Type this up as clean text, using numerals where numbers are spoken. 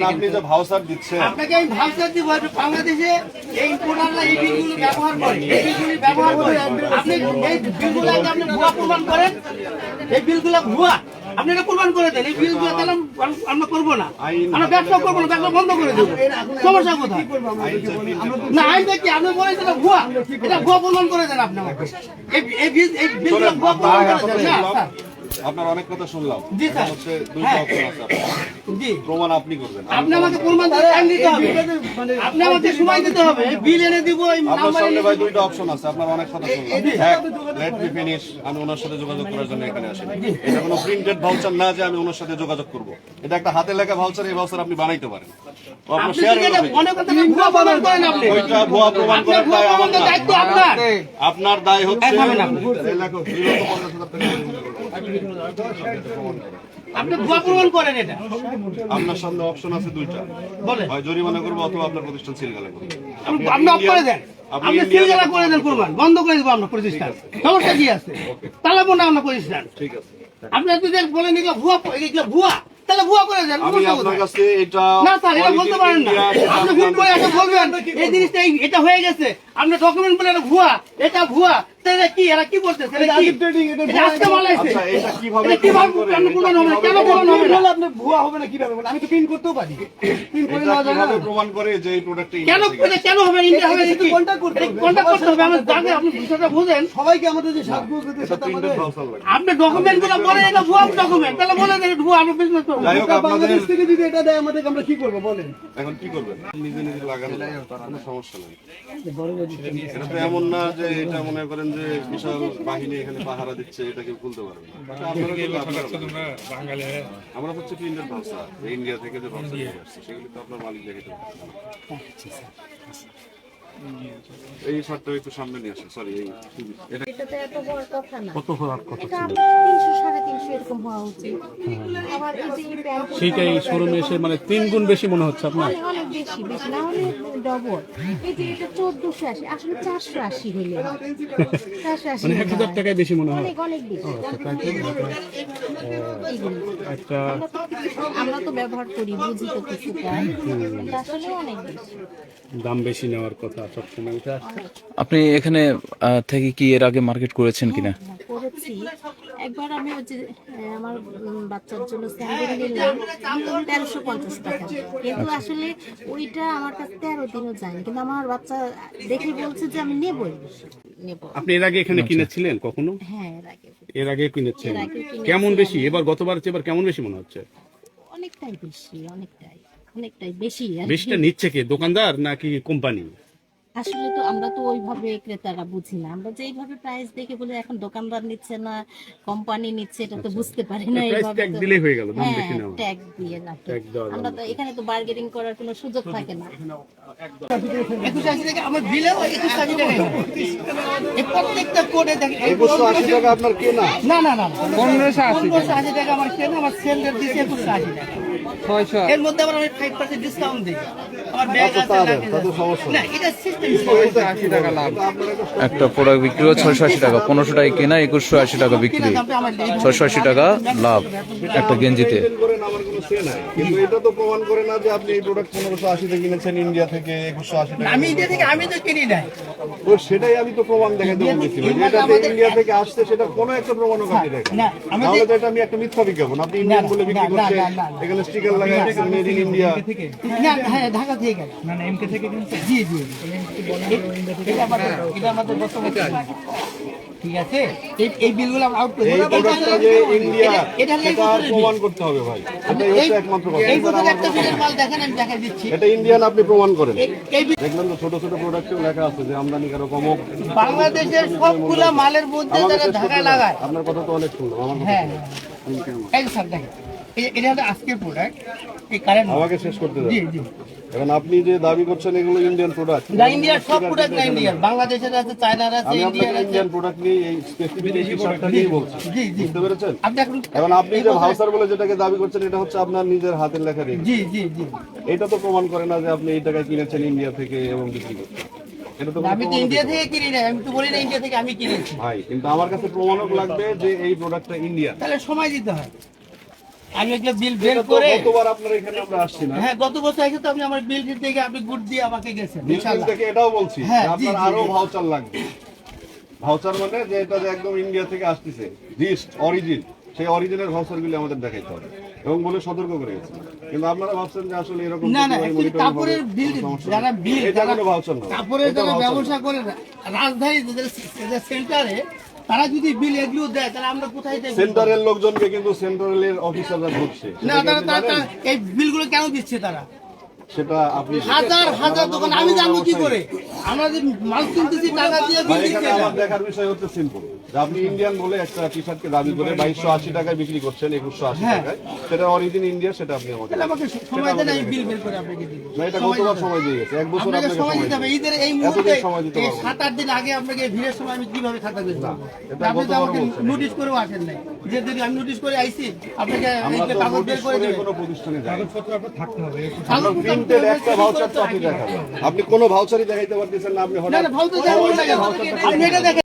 আপনি যে ভাউচার দিচ্ছেন, আপনাকে আমি ভাউচার দিব। বাংলাদেশে এই ইম্পোর্টাররা এই বিলগুলো ব্যবহার করে, এই বিলগুলি ব্যবহার করে আপনি এই বিলগুলো আপনি ভুয়া প্রমাণ করেন, এই বিলগুলো ভুয়া, আপনি এটা প্রমাণ করে দেন। এই বিলগুলো তাহলে আমরা করবো না, আমরা ব্যবসা করবো না, ব্যবসা বন্ধ করে দেবো। সমস্যা কোথায়? না আইন দেখি আপনি বলেন এটা ভুয়া, এটা ভুয়া প্রমাণ করে দেন। আপনি এই বিলগুলো ভুয়া প্রমাণ করে দেন না। আপনার অনেক কথা শুনলাম, জি স্যার, হচ্ছে দুইটা অপশন আছে, জি প্রমাণ আপনি করবেন, আপনি আমাকে প্রমাণ দিতে হবে, আপনি আমাকে সময় দিতে হবে, বিল এনে দিব। আপনার সামনে ভাই দুইটা অপশন আছে, আপনার অনেক কথা শুনলাম। এক, লেট মি ফিনিশ, আমি ওনার সাথে যোগাযোগ করার জন্য এখানে আসিনি। এটা কোনো প্রিন্টেড ভাউচার না যে আমি ওনার সাথে যোগাযোগ করব। এটা একটা হাতে লেখা ভাউচার, এই ভাউচার আপনি বানাইতে পারেন। আপনার শেয়ার অনেক কথা ভুয়া প্রমাণ করেন আপনি, ওইটা ভুয়া প্রমাণ করার দায় আমার না। দায়িত্ব আপনার, আপনার দায় হচ্ছে এই লেখো আপনি ভুয়া প্রমাণ করেন। এটা আপনার সামনে অপশন আছে দুইটা, বলেন, হয় জরিমানা করবো অথবা আপনার প্রতিষ্ঠান সিলগালা করবো। আপনি অফ করে দেন, আপনি সিলগালা করে দেন, প্রমাণ বন্ধ করে দেবো আমরা প্রতিষ্ঠান। সমস্যা কি আছে? তালাবো না আমরা প্রতিষ্ঠান। ঠিক আছে, আপনি যদি বলেন এগুলো ভুয়া, এগুলো ভুয়া, তাহলে ভুয়া করে দেন। আমি আপনার কাছে এটা না স্যার, এটা বলতে পারেন না। আপনি ভুল করে এটা বলবেন, এই জিনিসটা এটা হয়ে গেছে, আপনার ডকুমেন্ট বলে এটা ভুয়া, এটা ভুয়া, তাহলে কি এরা কি বলতেছে? এটা আজকে বানাইছে, আচ্ছা, এটা কিভাবে আপনি প্রমাণ হবে না? কেন প্রমাণ হবে না? আপনি ভুয়া হবে না কিভাবে? আমি তো প্রিন্ট করতেও পারি, প্রিন্ট করে এটা নেওয়া যায় না। কিভাবে প্রমাণ করে যে এই প্রোডাক্টটা কেন কেন হবে? ইন্ডিয়া হবে, কন্টাক্ট করতে হবে। আমার আগে আপনি বিষয়টা বুঝেন। সবাইকে আমাদের যে সাতগুলো সাথে প্রিন্টেড ভাউচার লাগে। আপনি ডকুমেন্ট গুলো বলেন এটা ভুয়া ডকুমেন্ট, তাহলে বলেন এটা ভুয়া, আমরা বিজনেস করবো। যাই হোক, আপনাদের বাংলাদেশ থেকে যদি এটা দেয় আমাদের, আমরা কি করবো বলেন? এখন কি করবেন? নিজে নিজে লাগানো, কোনো সমস্যা নেই। এটা তো এমন না যে এটা মনে করেন যে বিশাল বাহিনী এখানে পাহারা দিচ্ছে, এটা কেউ খুলতে পারবে না। এটা আমরা হচ্ছে প্রিন্টেড ভাউচার, ইন্ডিয়া থেকে যে ভাউচার নিয়ে আসছে সেগুলি তো আপনার মালিক দেখাতে পারবে না। এই শার্টটা একটু সামনে নিয়ে আসে, সরি। এটা এটাতে এত বড় কথা না, কত হওয়ার কথা এটা ছিল? 300 350 এরকম হওয়া উচিত। আবার এই যে এই প্যান্ট, সেইটাই শোরুমে এসে মানে 3 গুণ বেশি মনে হচ্ছে আপনার। অনেক অনেক বেশি বেশি না হলে ডবল। এই যে এটা 1480, আসলে 480 হইলে 480 মানে 1000 টাকায় বেশি মনে হয়। অনেক অনেক বেশি। এইগুলো। একটা আমরা তো ব্যবহার করি, বুঝি তো কিছুটা, এটা আসলে অনেক বেশি। দাম বেশি নেওয়ার কথা সবসময় উঠে আসছে। আপনি এখানে থেকে কি এর আগে মার্কেট করেছেন কিনা? হ্যাঁ, করেছি একবার। আমি ওই যে আমার বাচ্চার জন্য স্যান্ডেল নিলাম 1350 টাকা, কিন্তু আসলে ওইটা আমার কাছে 13 দিনও যায়নি, কিন্তু আমার বাচ্চা দেখে বলছে যে আমি নেবই নেব। আপনি এর আগে এখানে কিনেছিলেন কখনো? হ্যাঁ, এর আগে এর আগে কিনেছেন। এর আগে কিনেছি কেমন বেশি এবার? গতবার চেয়ে এবার কেমন বেশি মনে হচ্ছে? অনেকটাই বেশি, অনেকটাই অনেকটাই বেশি আর কি। বেশিটা নিচ্ছে কে, দোকানদার নাকি কোম্পানি? আসলে তো আমরা তো ওইভাবে ক্রেতারা বুঝি না, আমরা যেইভাবে প্রাইস দেখে বলি এখন দোকানদার নিচ্ছে না কোম্পানি নিচ্ছে, এটা তো বুঝতে পারি না। প্রাইস এইভাবে ট্যাগ তো- দিলেই হয়ে গেল, দাম হ্যাঁ, বেশি নেওয়া। ট্যাগ দিয়ে রাখি। ট্যাগ দেওয়া যাবে আমরা তো এখানে তো বার্গেনিং করার কোনো সুযোগ থাকে না। 2180 টাকা আমার বিলে 2180 টাকা। এই প্রত্যেকটা কোডে দেখেন 2180 টাকা আপনার কেনা। না না না 1580 টাকা আমার কেনা, আমার সেল রেট দিয়েছে 2180 টাকা। এর মধ্যে আবার আমি 5% ডিসকাউন্ট দিই। আমার ব্যাগ আছে তাতে সমস্যা না, এটা সিস্টেম। একটা প্রোডাক্ট বিক্রি হয় 680 টাকা, 1500 টাকা কেনা, 2180 টাকা বিক্রি, 680 টাকা লাভ একটা গেঞ্জিতে। করেন, আমার কোনো সে নাই, কিন্তু এটা তো প্রমাণ করে না যে আপনি এই প্রোডাক্ট 1580 তে কিনেছেন ইন্ডিয়া থেকে 2180 টাকা। আমি ইন্ডিয়া থেকে আমি তো কিনি নাই। তো সেটাই আমি তো প্রমাণ দেখাতে বলেছিলাম যে এটা ইন্ডিয়া থেকে আসছে, সেটা কোনো একটা প্রমাণও আপনি দেখেন। না, আমাদের- তাহলে তো এটা আমি একটা মিথ্যা বিজ্ঞাপন। আপনি ইন্ডিয়ান বলে বিক্রি না, করছেন, না, না, না। এখানে স্টিকার লাগাই দিচ্ছেন মেড ইন ইন্ডিয়া। না হ্যাঁ, ঢাকা থেকে গেল। না না, এমকে থেকে কিনছে। জি জি, এটা আমাদের বর্তমান। ঠিক আছে, এই বিলগুলো আমরা আউট করি। এই প্রোডাক্টটা যে ইন্ডিয়া, এটা সেটা আর প্রমাণ করতে হবে ভাই। এটাই হচ্ছে একমাত্র কথা। এই বছর একটা বিলের মাল দেখেন, আমি দেখাই দিচ্ছি। এটা ইন্ডিয়ান, আপনি প্রমাণ করেন। এই দেখলেন তো, ছোট ছোট প্রোডাক্টেও লেখা আছে যে আমদানিকারক অমুক। বাংলাদেশের সবগুলা মালের মধ্যে আমাকে যারা শেষ করতে ঢাকায় দাও। লাগায়। আপনার কথা তো অনেক শুনলাম, আমার কথা হ্যাঁ, শুনুন। এই যে স্যার দেখেন, এটা হচ্ছে আজকের প্রোডাক্ট, এই কারেন্ট। আমাকে শেষ করতে দাও। জি জি, এখন আপনি যে দাবি করছেন এগুলো ইন্ডিয়ান প্রোডাক্ট, না ইন্ডিয়ার সব প্রোডাক্ট না, ইন্ডিয়ার বাংলাদেশের আছে, চায়নার আছে, আমি ইন্ডিয়ার আপনাকে আছে। ইন্ডিয়ান প্রোডাক্ট নিয়ে এই স্পেসিফিক এই শার্টটা নিয়ে বলছি। জি জি, বুঝতে পেরেছেন? আপনি এখন এখন আপনি যে ভাউচার বলে যেটাকে দাবি করছেন, এটা হচ্ছে আপনার নিজের হাতের লেখা রেট। জি জি জি, এটা তো প্রমাণ করে না যে আপনি এই টাকায় কিনেছেন ইন্ডিয়া থেকে এবং বিক্রি করছেন। এটা তো কোনো আমি তো প্রমাণও ইন্ডিয়া দিতে থেকে কিনি না, আমি তো বলি না ইন্ডিয়া থেকে আমি কিনেছি। ভাই, কিন্তু আমার কাছে প্রমাণক লাগবে যে এই প্রোডাক্টটা ইন্ডিয়ান। তাহলে সময় দিতে হয়। আমি একটা বিল বের করে, গতবার আপনার এখানে আমরা আসছি না, হ্যাঁ গত বছর এসে তো আপনি আমার বিল থেকে আপনি গুড দিয়ে আমাকে গেছেন বিল ইনশাআল্লাহ। থেকে এটাও বলছি হ্যাঁ, যে আপনার জি, জি, আরো জি। ভাউচার লাগবে। ভাউচার মানে যে এটা যে একদম ইন্ডিয়া থেকে আসতেছে, জিস্ট অরিজিন, সেই অরিজিনের ভাউচারগুলি আমাদের দেখাইতে হবে এবং বলে সতর্ক করে গেছে। কিন্তু আপনারা ভাবছেন যে আসলে এরকম না না, কিছু actually monitoring কাপড়ের হবে, বিল, কোনো সমস্যা নেই। যারা বিল, এটা যারা কোনো ভাউচার না, কাপড়ের এটা যারা voucher না। ব্যবসা করে রাজধানী সেন্টারে, তারা যদি বিল এগুলো দেয় তাহলে আমরা কোথায় দেব? সেন্টারের লোকজনকে কিন্তু সেন্ট্রালের অফিসাররা ধরছে, না, সেটা কি তারা আপনি জানেন? এই বিলগুলো কেন দিচ্ছে তারা? সেটা আপনি হাজার হাজার দোকান, আমি জানবো কি করে? আমরা যে মাল কিনতেছি টাকা দিয়ে বিল ভাই, দিচ্ছে এখানে না। আমার দেখার বিষয় হচ্ছে সিম্পল, যে আপনি ইন্ডিয়ান বলে একটা টি শার্টকে দাবি করে 2280 টাকায় বিক্রি করছেন, 2180 হ্যাঁ। টাকায়, সেটা অরিজিন ইন্ডিয়া, সেটা আপনি আমাকে তাহলে আমাকে সময় দেন, আমি বিল বের করে আপনাকে দিব। না, এটা সময় গতবার দিতে সময় দিয়ে গেছে, এক বছর আপনাকে আপনাকে সময় দিতে হবে। দিতে ঈদের এই এতদিন মুহূর্তে সময় দিতে এই পারবো না। 7-8 দিন আগে আপনাকে ভিড়ের সময় আমি কিভাবে খাতা বের করবো? এটা আপনি তো গতবার আমাকে বলছেন। নোটিশ করেও আসেন নাই, যে যদি আমি নোটিশ করে আইছি আপনাকে আমরা এই যে তো কাগজ নোটিশ বের করে করে দেবেন। কোনো প্রতিষ্ঠানে যাই না। কাগজ তো প্রিন্টেড আপনি একটা ভাউচার তো আপনি দেখাবেন, আপনি কোনো ভাউচারই দেখাইতে পারতেছেন না, আপনি না হঠাৎ না, ভালো তো জানবো না, আপনি এটা দেখেন।